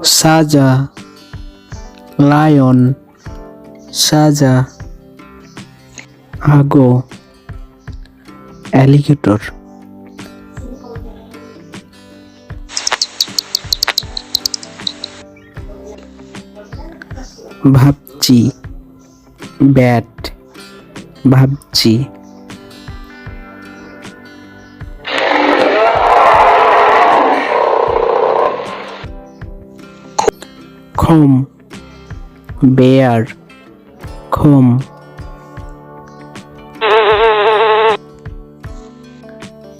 সাজা লায়ন সাজা আগো অ্যালিগেটর ভাবছি ব্যাট ভাবছি খম বেয়ার খম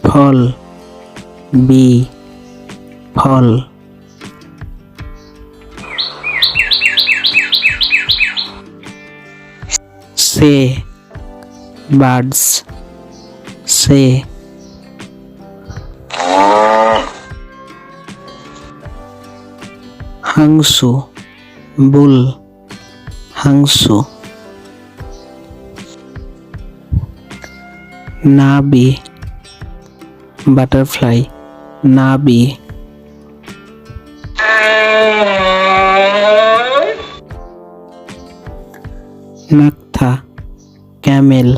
ফল বি ফল সে বার্ডস সে হাংসু বুল হাংসু নাবি বাটারফ্লাই নাবি নাকথা ক্যামেল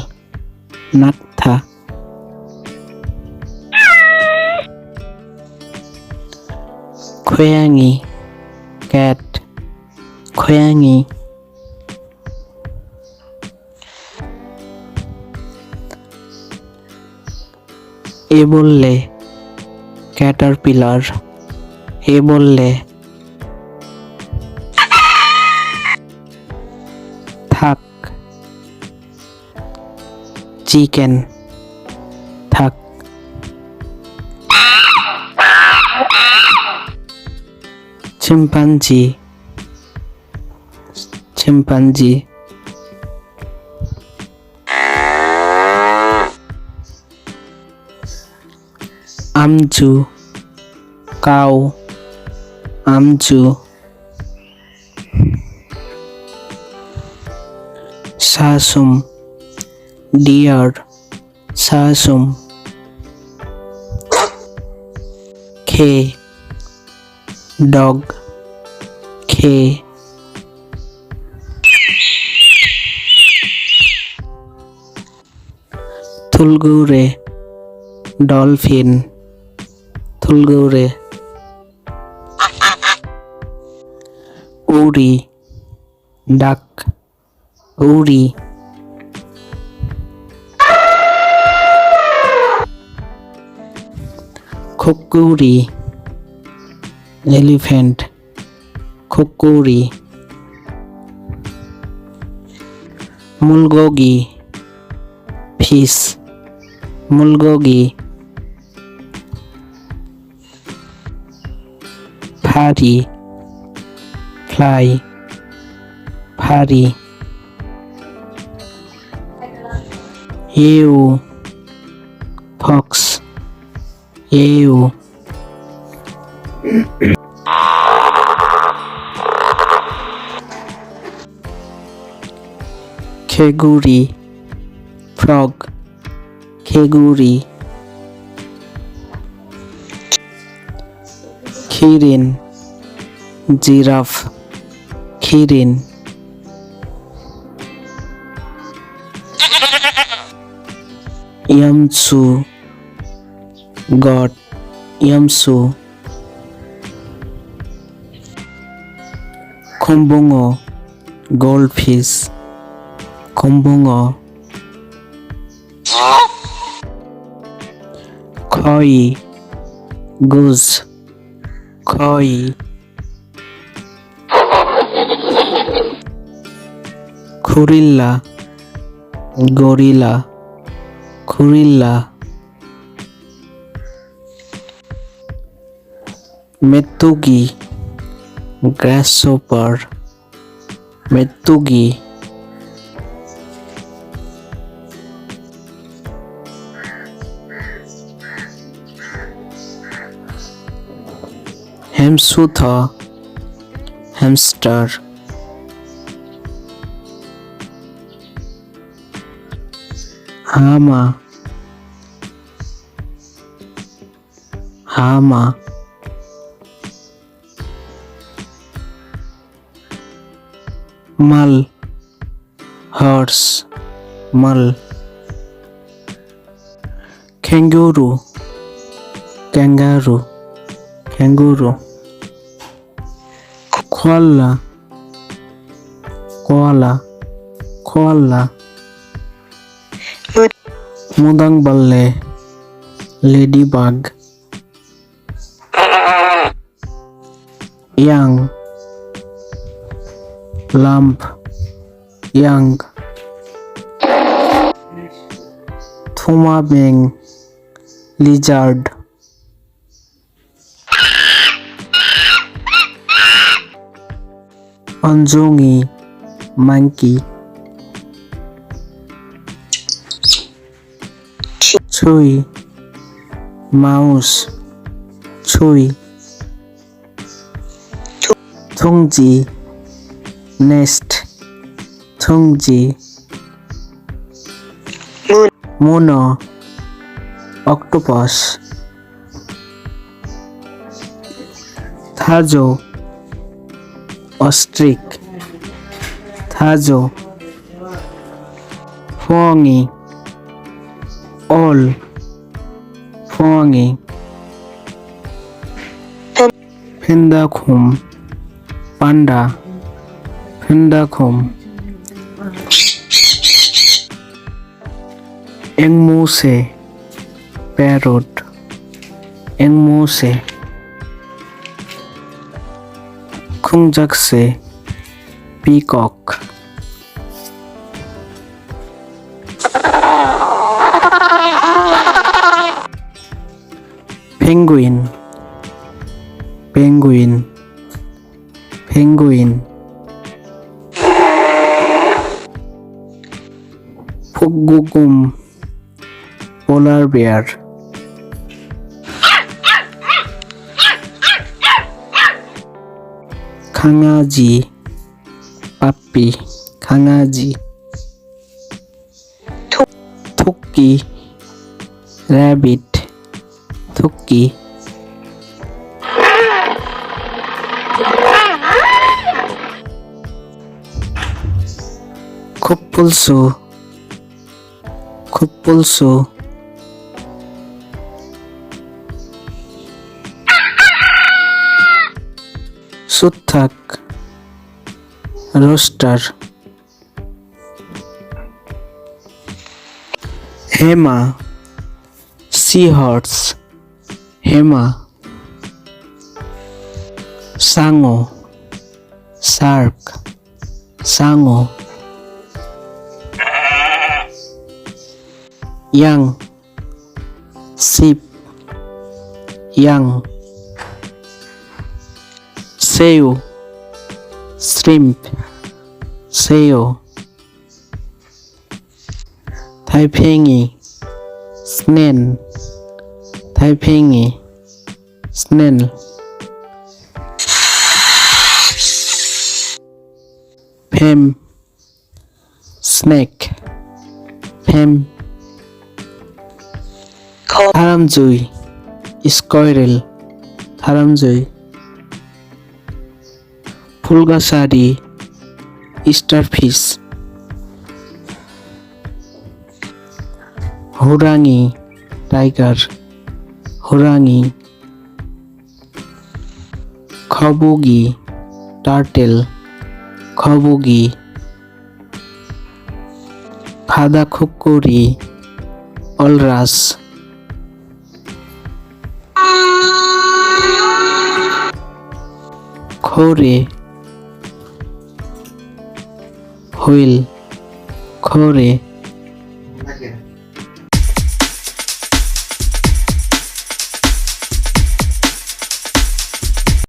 নাকথা খোয়াঙ্গি ক্যাট খোয়াঙ্গি এ বললে ক্যাটারপিলার এ বললে থাক চিকেন থাক চিম্পাঞ্জি চিম্পাঞ্জি আমচু কাউ আমচু সাসুম ডিয়ার সাসুম খে ডগ খে থুলগুরে ডলফিন থুলগুরে উড়ি ডাক উড়ি খুকুরি এলিফ্যান্ট খুকুরি মুলগোগি ফিশ মুলগোগি ফারি ফ্লাই ফারি এউ ফক্স এউ খেগুড়ি ফ্রগ খেগুড়ি খিরিন জিরাফ খিরিন ইয়ামসু গড ইয়ামসু খুম্বুঙো গোল্ডফিশ খুম্বুঙো খই গুজ খই খুরিল্লা গরিলা খুরিল্লা মেতুগি গ্রাসহপার মেতুগি হেমসুথা হ্যামস্টার হামা হামা মাল হর্স মাল kangaroo kangaroo kangaroo koala koala koala mudang balle ladybug young lamp young thuma beng lizard anjungi monkey chui mouse chui thungji nest thungji mono octopus thajo ostrich thajo phongi all phongi pendakhum panda pendakhum engmuse parrot engmuse khungjakse peacock penguin penguin penguin phugugum polar bear khangaji puppy khangaji thukki rabbit thukki kuppulsu kuppulsu suthak rooster hema seahorse hema sango shark sango young sheep young sail shrimp sail taipengi snail taipengi snail pem snake pem tharamjui squirrel tharamjui fulgasari starfish horangi tiger horangi khabugi turtle khabugi khada khukuri walrus khore whale khore